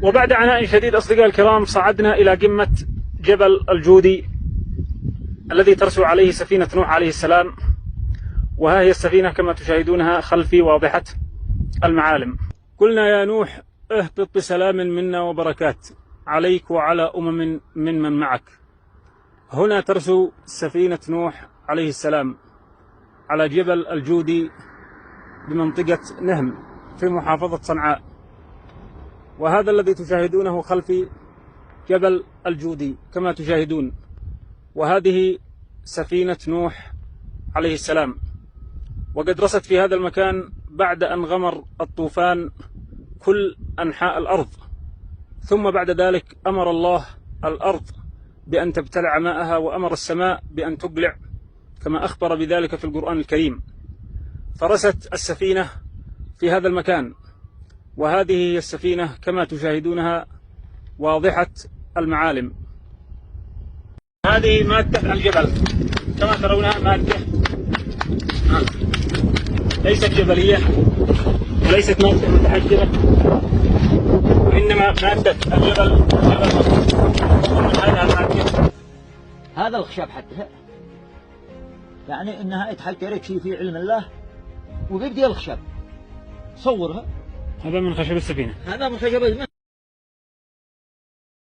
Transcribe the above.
وبعد عناء شديد أصدقائي الكرام صعدنا إلى قمة جبل الجودي الذي ترسو عليه سفينة نوح عليه السلام. وها هي السفينة كما تشاهدونها خلفي واضحة المعالم. قلنا يا نوح اهبط بسلام منا وبركات عليك وعلى من معك. هنا ترسو سفينة نوح عليه السلام على جبل الجودي بمنطقة نهم في محافظة صنعاء. وهذا الذي تشاهدونه خلفي جبل الجودي كما تشاهدون، وهذه سفينة نوح عليه السلام. وقد رست في هذا المكان بعد أن غمر الطوفان كل أنحاء الأرض، ثم بعد ذلك أمر الله الأرض بأن تبتلع ماءها، وأمر السماء بأن تقلع كما أخبر بذلك في القرآن الكريم. فرست السفينة في هذا المكان، وهذه هي السفينة كما تشاهدونها واضحة المعالم. هذه مادة الجبل كما ترونها، مادة ليست جبلية وليست مادة متحجرة، وإنما مادة الجبل هذا المادة. هذا الخشب حتى يعني انها اتحجرت في علم الله وبيبدي الخشب صورها. هذا من خشب السفينة. هذا من خشب